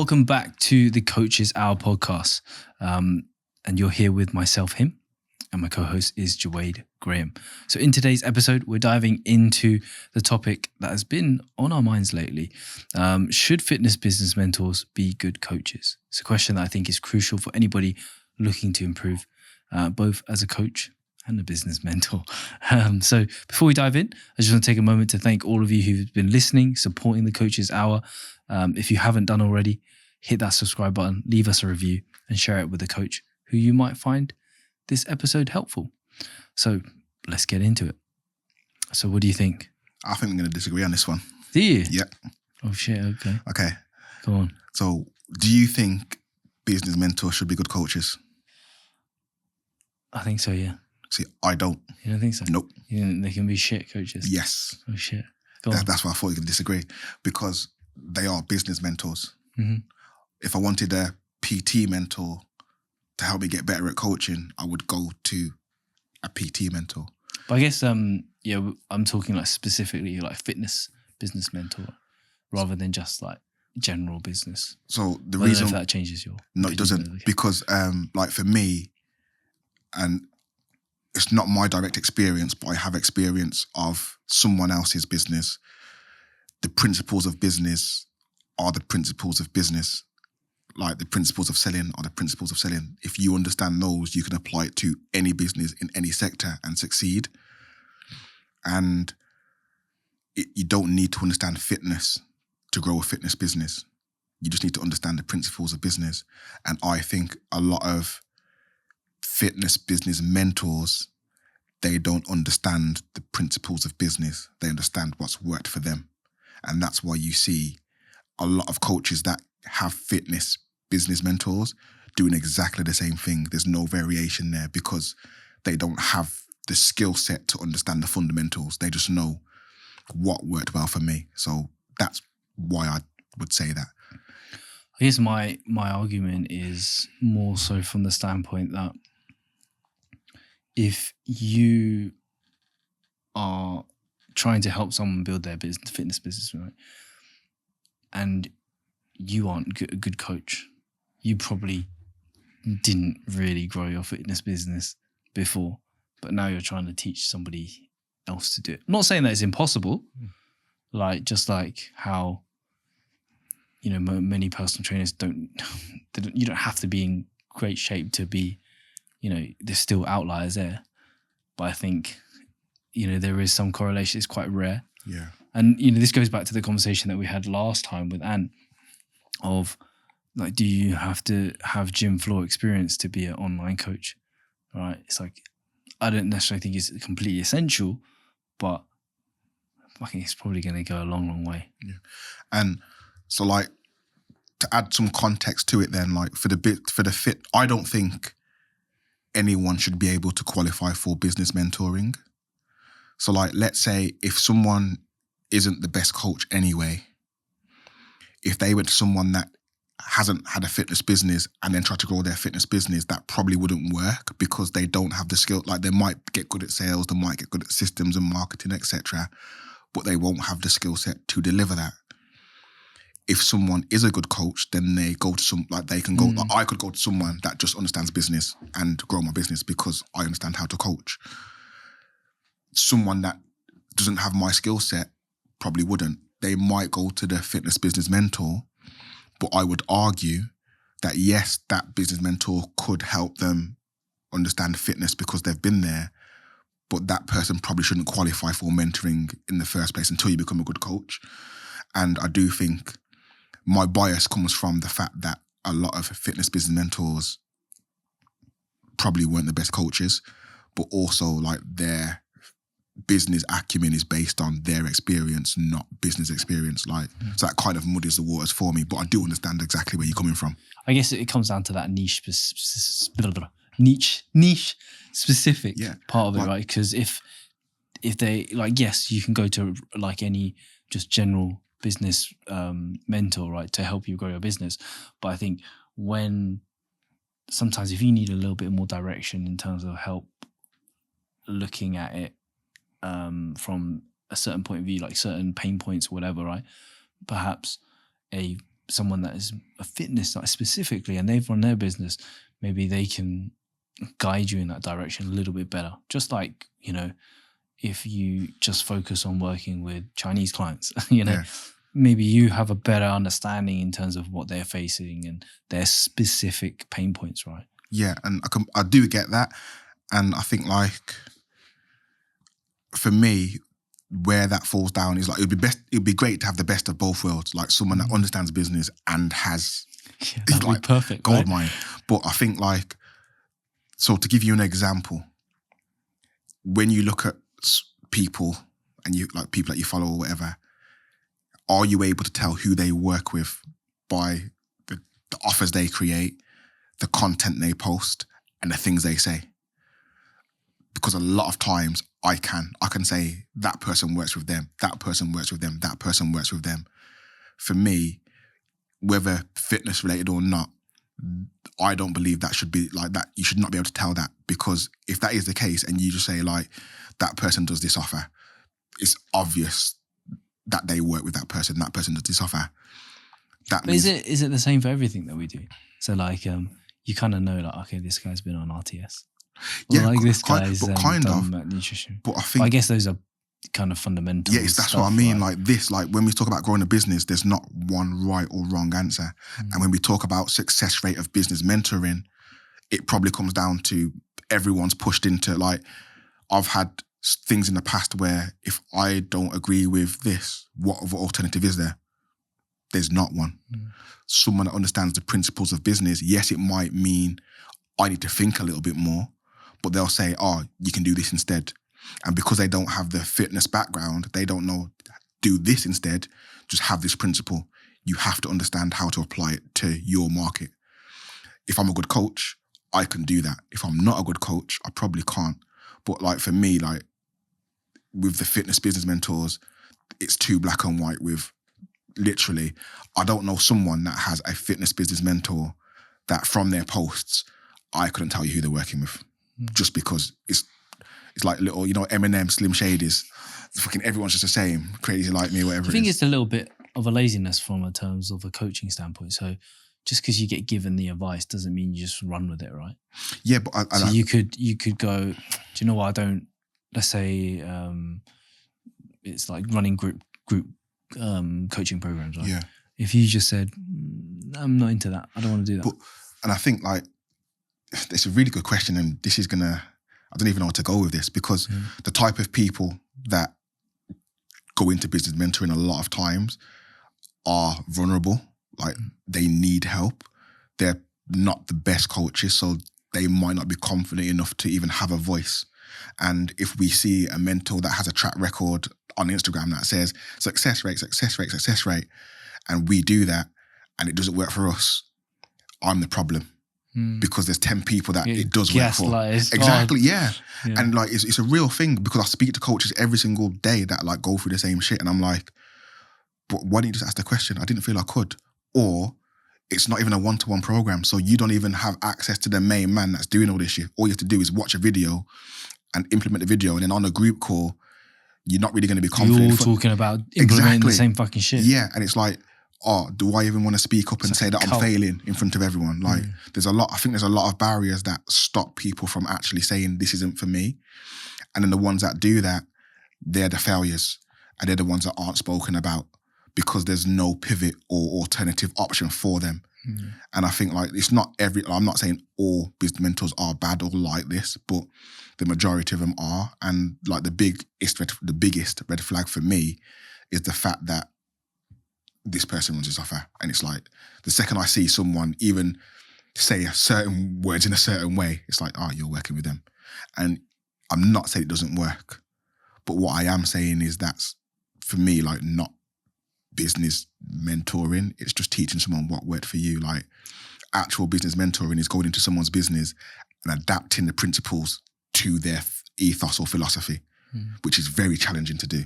welcome back to the Coaches Hour podcast. And you're here with myself, Hym, and my co-host is Jewade Graham. So in today's episode, we're diving into the topic that has been on our minds lately. Should fitness business mentors be good coaches? It's a question that I think is crucial for anybody looking to improve, both as a coach and a business mentor. So before we dive in, I just want to take a moment to thank all of you who've been listening, supporting the Coaches Hour. If you haven't done already, hit that subscribe button, leave us a review, and share it with a coach who you might find this episode helpful. So let's get into it. So what do you think? I think I'm going to disagree on this one. Do you? Yeah. Oh shit, okay. Okay. Go on. So do you think business mentors should be good coaches? I think so, yeah. See, I don't. You don't think so? Nope. You think they can be shit coaches? Yes. Oh shit. Go on. That's why I thought you could disagree, because they are business mentors. Mm-hmm. If I wanted a PT mentor to help me get better at coaching, I would go to a PT mentor. But I guess, yeah, I'm talking like specifically like fitness business mentor rather than just like general business. So the I don't reason know if that changes your no, it doesn't, okay. because like for me, and it's not my direct experience, but I have experience of someone else's business. The principles of business are the principles of business. Like the principles of selling are the principles of selling. If you understand those, you can apply it to any business in any sector and succeed. And you don't need to understand fitness to grow a fitness business. You just need to understand the principles of business. And I think a lot of fitness business mentors, they don't understand the principles of business. They understand what's worked for them. And that's why you see a lot of coaches that have fitness business mentors doing exactly the same thing. There's no variation there because they don't have the skill set to understand the fundamentals. They just know what worked well for me. So that's why I would say that. I guess my argument is more so from the standpoint that if you are trying to help someone build their fitness business, right, and you aren't a good coach, you probably didn't really grow your fitness business before, but now you're trying to teach somebody else to do it. I'm not saying that it's impossible, like just like how, you know, many personal trainers you don't have to be in great shape to be, you know, there's still outliers there. But I think, you know, there is some correlation. It's quite rare. Yeah. And, you know, this goes back to the conversation that we had last time with Anne of, like, do you have to have gym floor experience to be an online coach? Right? It's like, I don't necessarily think it's completely essential, but I think it's probably going to go a long, long way. Yeah. And so, like, to add some context to it then, like, for the fit, I don't think anyone should be able to qualify for business mentoring. So, like, let's say if someone isn't the best coach anyway, if they went to someone that hasn't had a fitness business and then try to grow their fitness business, that probably wouldn't work because they don't have the skill. Like, they might get good at sales, they might get good at systems and marketing, etc., but they won't have the skill set to deliver that. If someone is a good coach, then they go to like I could go to someone that just understands business and grow my business because I understand how to coach. Someone that doesn't have my skill set probably wouldn't. They might go to the fitness business mentor, but I would argue that yes, that business mentor could help them understand fitness because they've been there, but that person probably shouldn't qualify for mentoring in the first place until you become a good coach. And I do think my bias comes from the fact that a lot of fitness business mentors probably weren't the best coaches, but also like their business acumen is based on their experience, not business experience. Like, so that kind of muddies the waters for me, but I do understand exactly where you're coming from. I guess it comes down to that niche specific part of it, right? Because if they, like, yes, you can go to like any just general business mentor, right, to help you grow your business. But I think sometimes if you need a little bit more direction in terms of help looking at it from a certain point of view, like certain pain points or whatever, right, perhaps a someone that is a fitness like specifically and they've run their business, maybe they can guide you in that direction a little bit better. Just like, you know, if you just focus on working with Chinese clients, you know, maybe you have a better understanding in terms of what they're facing and their specific pain points, right? Yeah, and I do get that. And I think like, for me, where that falls down is like, it'd be great to have the best of both worlds, like someone that understands business and has that'd like be perfect, gold right? mine. But I think like, so to give you an example, when you look at people and you like people that you follow or whatever, are you able to tell who they work with by the offers they create, the content they post, and the things they say? Because a lot of times I can say that person works with them, that person works with them, that person works with them. For me, whether fitness related or not, I don't believe that should be like that. You should not be able to tell that, because if that is the case and you just say like, that person does this offer, it's obvious that they work with that person does this offer. That but is it the same for everything that we do? So like, you kind of know like, okay, this guy's been on RTS. Or like this guy's done nutrition. But I think, I guess those are kind of fundamental. Yeah, that's what I mean. Right? Like this, like when we talk about growing a business, there's not one right or wrong answer. And when we talk about success rate of business mentoring, it probably comes down to everyone's pushed into like, I've had things in the past where if I don't agree with this, what other alternative is there? There's not one. Someone that understands the principles of business, yes, it might mean I need to think a little bit more, but they'll say, oh, you can do this instead. And because they don't have the fitness background, they don't know, do this instead, just have this principle. You have to understand how to apply it to your market. If I'm a good coach, I can do that. If I'm not a good coach, I probably can't. But like for me, like with the fitness business mentors, it's too black and white with literally, I don't know someone that has a fitness business mentor that from their posts, I couldn't tell you who they're working with, just because it's like little, you know, Eminem, Slim Shadys, fucking everyone's just the same, crazy like me, whatever. I think it's a little bit of a laziness from a terms of a coaching standpoint. So just because you get given the advice doesn't mean you just run with it, right? Yeah, but you could go, do you know what? Let's say it's like running group coaching programs, right? Yeah. If you just said, I'm not into that, I don't want to do that. And I think like, it's a really good question, and this is I don't even know where to go with this, because the type of people that go into business mentoring a lot of times are vulnerable. Like they need help. They're not the best coaches, so they might not be confident enough to even have a voice. And if we see a mentor that has a track record on Instagram that says success rate, and we do that and it doesn't work for us, I'm the problem. Because there's 10 people that it does work for. Exactly, yeah. And like, it's a real thing, because I speak to coaches every single day that like go through the same shit, and I'm like, but why didn't you just ask the question? I didn't feel I could. Or it's not even a one-to-one program, so you don't even have access to the main man that's doing all this shit. All you have to do is watch a video and implement the video, and then on a group call, you're not really going to be confident. You're all talking about implementing the same fucking shit. Yeah, and it's like, oh, do I even want to speak up and say that I'm failing in front of everyone? Like, I think there's a lot of barriers that stop people from actually saying this isn't for me. And then the ones that do that, they're the failures, and they're the ones that aren't spoken about because there's no pivot or alternative option for them. And I think like, I'm not saying all business mentors are bad or like this, but the majority of them are. And like the biggest red flag for me is the fact that this person runs this offer. And it's like, the second I see someone even say certain words in a certain way, it's like, oh, you're working with them. And I'm not saying it doesn't work, but what I am saying is that's, for me, like not business mentoring. It's just teaching someone what worked for you. Like actual business mentoring is going into someone's business and adapting the principles to their ethos or philosophy, which is very challenging to do.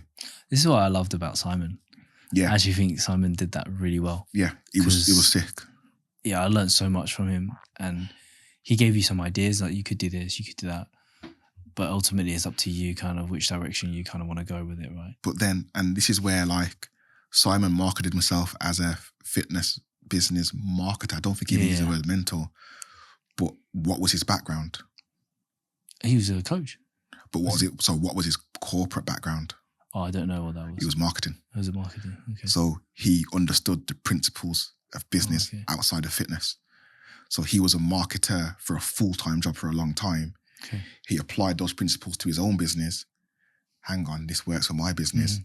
This is what I loved about Simon. Yeah. I actually think Simon did that really well. Yeah, it was sick. Yeah, I learned so much from him, and he gave you some ideas, like you could do this, you could do that. But ultimately it's up to you kind of which direction you kind of want to go with it, right? But then, and this is where like Simon marketed himself as a fitness business marketer. I don't think he used the word mentor. But what was his background? He was a coach. But what was it? So what was his corporate background? Oh, I don't know what that was. He was marketing. It was a marketing. Okay. So he understood the principles of business outside of fitness. So he was a marketer for a full-time job for a long time. Okay. He applied those principles to his own business. Hang on, this works for my business.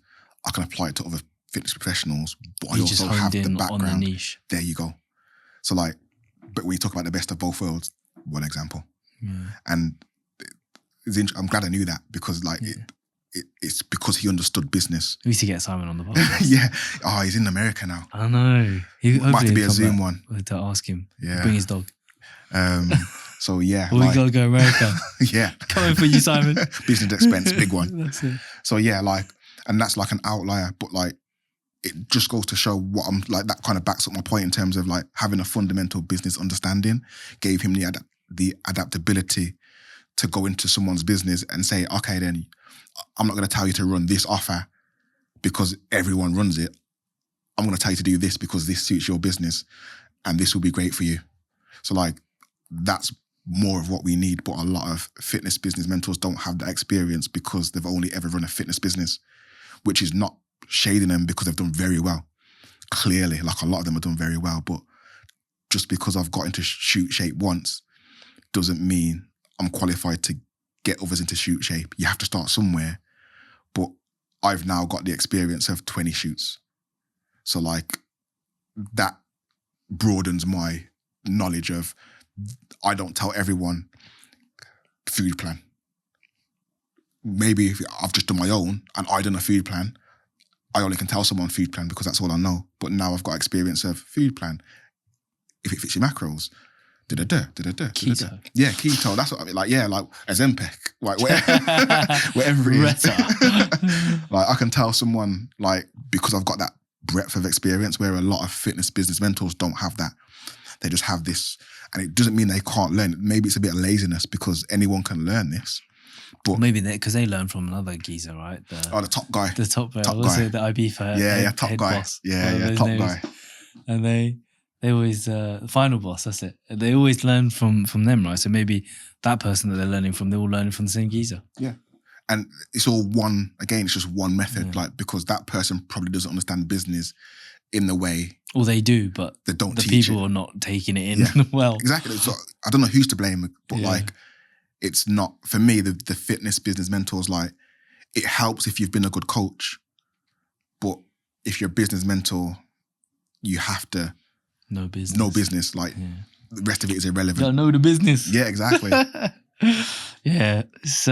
I can apply it to other fitness professionals, but I also have the background. On the niche. There you go. So like, but when you talk about the best of both worlds, one example. Yeah. And I'm glad I knew that because like it's because he understood business. We used to get Simon on the podcast. Yeah. Oh, he's in America now. I know. He might have to be a Zoom one. To ask him. Yeah. Bring his dog. So yeah. We gotta go America. Yeah. Coming for you, Simon. Business expense, big one. That's it. So yeah, like, and that's like an outlier, but like, it just goes to show what I'm like, that kind of backs up my point in terms of like having a fundamental business understanding, gave him the adaptability to go into someone's business and say, okay, then I'm not going to tell you to run this offer because everyone runs it. I'm going to tell you to do this because this suits your business and this will be great for you. So like, that's more of what we need. But a lot of fitness business mentors don't have that experience because they've only ever run a fitness business, which is not shading them because they've done very well. Clearly, like a lot of them have done very well. But just because I've got into shoot shape once doesn't mean I'm qualified to get others into shoot shape. You have to start somewhere. But I've now got the experience of 20 shoots. So like that broadens my knowledge of, I don't tell everyone food plan. Maybe if I've just done my own and I done a food plan, I only can tell someone food plan because that's all I know. But now I've got experience of food plan. If it fits your macros, Keto. Yeah, keto. That's what I mean. Like, yeah, like Ozempic, like whatever it is. Like I can tell someone like, because I've got that breadth of experience where a lot of fitness business mentors don't have that. They just have this, and it doesn't mean they can't learn. Maybe it's a bit of laziness because anyone can learn this. But maybe because they learn from another geezer, right? the top guy. The top guy. Top Was guy. it the IB for top head guy. boss? Yeah, top guy. And they always, final boss, that's it. They always learn from them, right? So maybe that person that they're learning from, they're all learning from the same geezer. Yeah. And it's all one, again, it's just one method, like, because that person probably doesn't understand business in the way. Well, they do, but they don't the teach people it. are not taking it in well. Exactly. So I don't know who's to blame, but like, it's not, for me, the fitness business mentors, like, it helps if you've been a good coach, but if you're a business mentor, you have to know business. Like, the rest of it is irrelevant. You gotta know the business. Yeah, exactly. Yeah, it's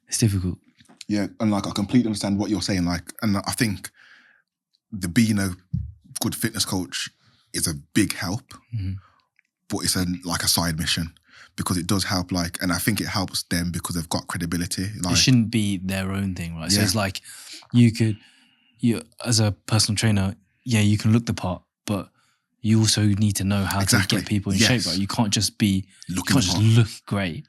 it's difficult. Yeah, and like I completely understand what you're saying. Like, and I think being a good fitness coach is a big help, but it's like a side mission because it does help. Like, and I think it helps them because they've got credibility. Like, it shouldn't be their own thing, right? Yeah. So it's like you as a personal trainer, you can look the part, but you also need to know how to get people in shape, right? You can't just look great.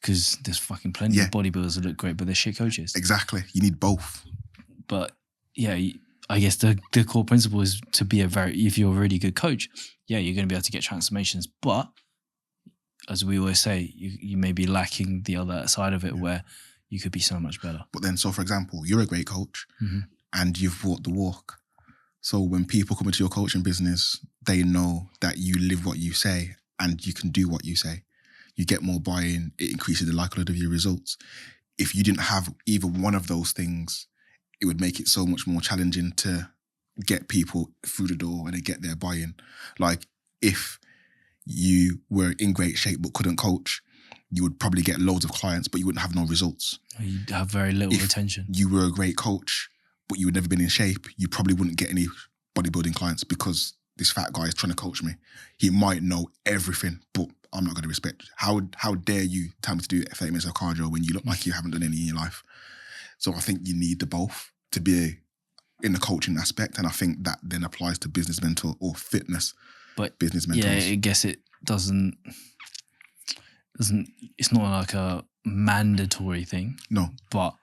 Because there's fucking plenty of bodybuilders that look great, but they're shit coaches. Exactly. You need both. But I guess the core principle is to be if you're a really good coach, you're going to be able to get transformations. But as we always say, you may be lacking the other side of it where you could be so much better. But then, so for example, you're a great coach and you've walked the walk. So when people come into your coaching business, they know that you live what you say and you can do what you say. You get more buy-in, it increases the likelihood of your results. If you didn't have either one of those things, it would make it so much more challenging to get people through the door and they get their buy-in. Like, if you were in great shape but couldn't coach, you would probably get loads of clients, but you wouldn't have no results. You'd have very little retention. You were a great coach, but you would never been in shape, you probably wouldn't get any bodybuilding clients because this fat guy is trying to coach me. He might know everything, but I'm not going to respect. How dare you tell me to do 30 minutes of cardio when you look like you haven't done any in your life? So I think you need the both to be in the coaching aspect, and I think that then applies to business mentor or fitness business mentors. Yeah, I guess it doesn't. It's not like a mandatory thing. No, but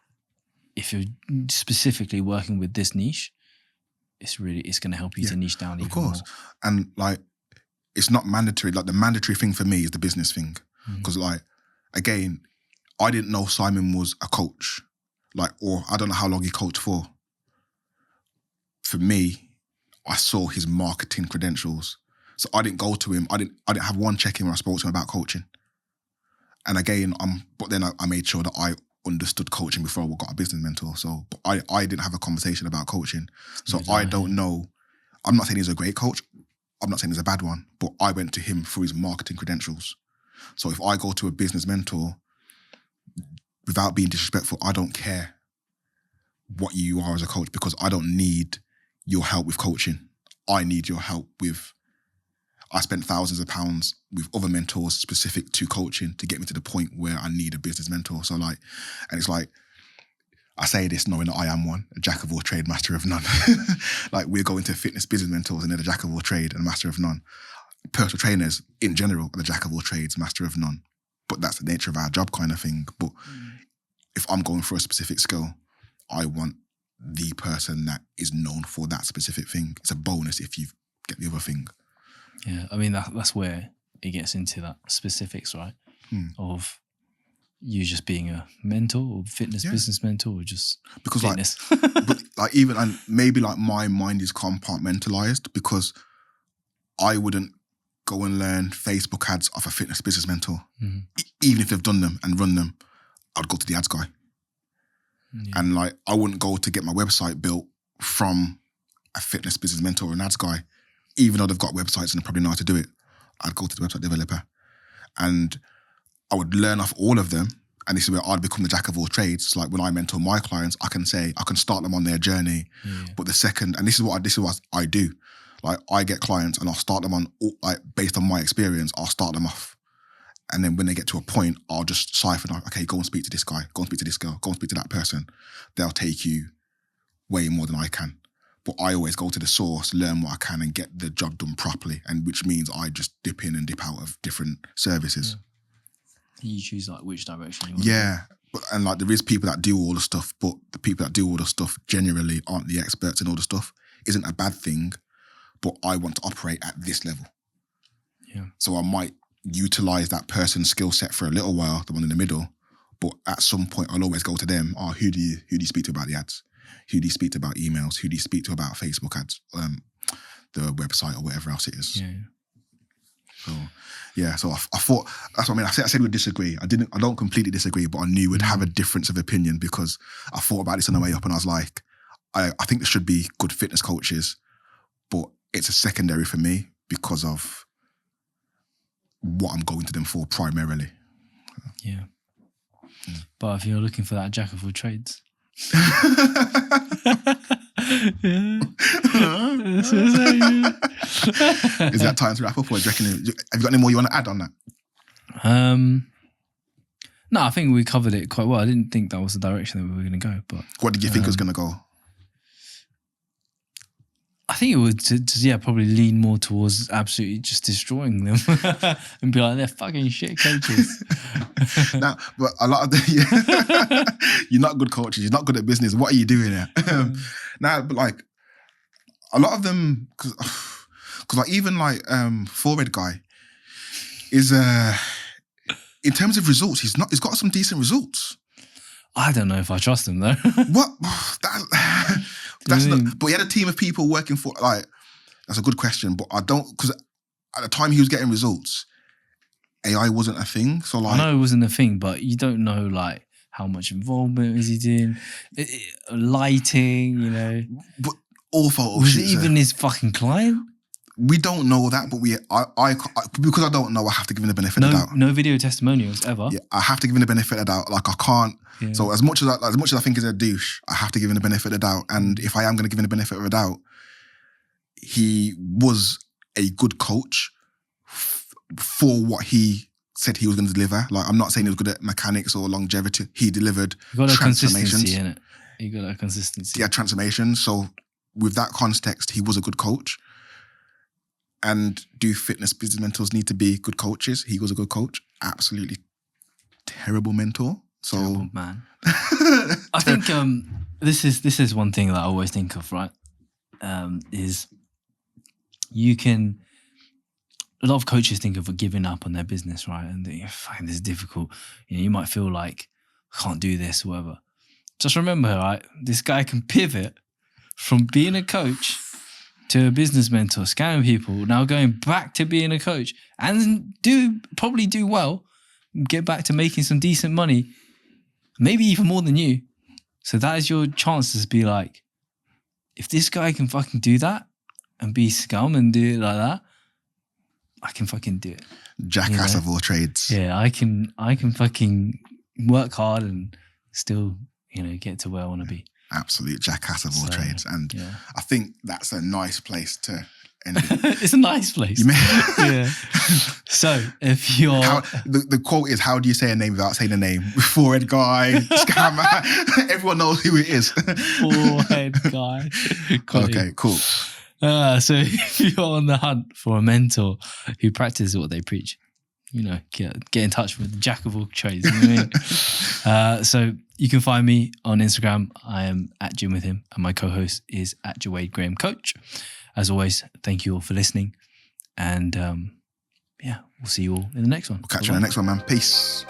if you're specifically working with this niche, it's going to help you to niche down even of course. more. And like, it's not mandatory. Like the mandatory thing for me is the business thing. Because like, again, I didn't know Simon was a coach. Like, or I don't know how long he coached for. For me, I saw his marketing credentials. So I didn't go to him. I didn't have one check-in when I spoke to him about coaching. And again, but then I made sure that I understood coaching before I got a business mentor. So but I didn't have a conversation about coaching. So I don't know. I'm not saying he's a great coach. I'm not saying he's a bad one, but I went to him for his marketing credentials. So if I go to a business mentor, without being disrespectful, I don't care what you are as a coach, because I don't need your help with coaching. I need your help with, I spent thousands of pounds with other mentors specific to coaching to get me to the point where I need a business mentor. So like, and it's like, I say this knowing that I am one, a jack of all trade, master of none. Like we're going to fitness business mentors and they're the jack of all trade and master of none. Personal trainers in general are the jack of all trades, master of none. But that's the nature of our job kind of thing. But if I'm going for a specific skill, I want the person that is known for that specific thing. It's a bonus if you get the other thing. Yeah, I mean, that's where it gets into that specifics, right? Of you just being a mentor or fitness business mentor or just because fitness. Like, but like even, and maybe like my mind is compartmentalized because I wouldn't go and learn Facebook ads off a fitness business mentor. Even if they've done them and run them, I'd go to the ads guy. And like, I wouldn't go to get my website built from a fitness business mentor or an ads guy, even though they've got websites and they probably know how to do it. I'd go to the website developer and I would learn off all of them. And this is where I'd become the jack of all trades. Like when I mentor my clients, I can say, I can start them on their journey. But the second, and this is what I do. Like I get clients and I'll start them on, like based on my experience, I'll start them off. And then when they get to a point, I'll just siphon out, okay, go and speak to this guy, go and speak to this girl, go and speak to that person. They'll take you way more than I can. But I always go to the source, learn what I can and get the job done properly. And which means I just dip in and dip out of different services. You choose like which direction you want. Yeah. And like there is people that do all the stuff, but the people that do all the stuff generally aren't the experts in all the stuff. Isn't a bad thing, but I want to operate at this level. Yeah. So I might utilize that person's skill set for a little while, the one in the middle, but at some point I'll always go to them. Oh, who do you speak to about the ads? Who do you speak to about emails? Who do you speak to about Facebook ads? The website or whatever else it is. So I thought, that's what I mean. I said we'd disagree. I don't completely disagree, but I knew we'd have a difference of opinion because I thought about this on the way up and I was like, I think there should be good fitness coaches, but it's a secondary for me because of what I'm going to them for primarily. Yeah. But if you're looking for that jack of all trades. Is that time to wrap up or do you reckon, have you got any more you want to add on that? No, I think we covered it quite well. I didn't think that was the direction that we were going to go. But what did you think it was going to go? I think it would probably lean more towards absolutely just destroying them and be like, they're fucking shit coaches. Now, but a lot of you're not good coaches, you're not good at business. What are you doing here? Now, but like a lot of them, because like even like Forehead guy is in terms of results, he's got some decent results. I don't know if I trust him though. What? But he had a team of people working for, like, that's a good question, but I don't, because at the time he was getting results, AI wasn't a thing. So like, I know it wasn't a thing, but you don't know like how much involvement is he doing, lighting, you know. But all photo was shoots, it even his fucking client? We don't know that, but I because I don't know, I have to give him the benefit of the doubt. No video testimonials ever. Yeah, I have to give him the benefit of the doubt. Like I can't. Yeah. So as much as I think he's a douche, I have to give him the benefit of the doubt. And if I am going to give him the benefit of the doubt, he was a good coach for what he said he was going to deliver. Like I'm not saying he was good at mechanics or longevity. He delivered transformations. He got a consistency. He had transformations. So with that context, he was a good coach. And do fitness business mentors need to be good coaches? He was a good coach. Absolutely terrible mentor. So terrible man. I think this is one thing that I always think of, right? is you can. A lot of coaches think of giving up on their business, right? And they find this difficult. You might feel like I can't do this, or whatever. Just remember, right? This guy can pivot from being a coach to a business mentor, scamming people, now going back to being a coach, and probably do well, get back to making some decent money, maybe even more than you. So that is your chance to be like, if this guy can fucking do that and be scum and do it like that, I can fucking do it. Jackass of all trades. Yeah, I can fucking work hard and still, get to where I want to be. Absolute jackass of all trades. And I think that's a nice place to end it. It's a nice place. Yeah. So if you're... the quote is, how do you say a name without saying a name? Forehead guy, scammer. Everyone knows who it is. Forehead guy. Okay, cool. So if you're on the hunt for a mentor who practices what they preach, get in touch with the jack of all trades. You know what I mean? So you can find me on Instagram. I am at Gym with Him, and my co-host is at Jewade Graham Coach. As always, thank you all for listening, and we'll see you all in the next one. We'll catch you in the next one, man. Peace.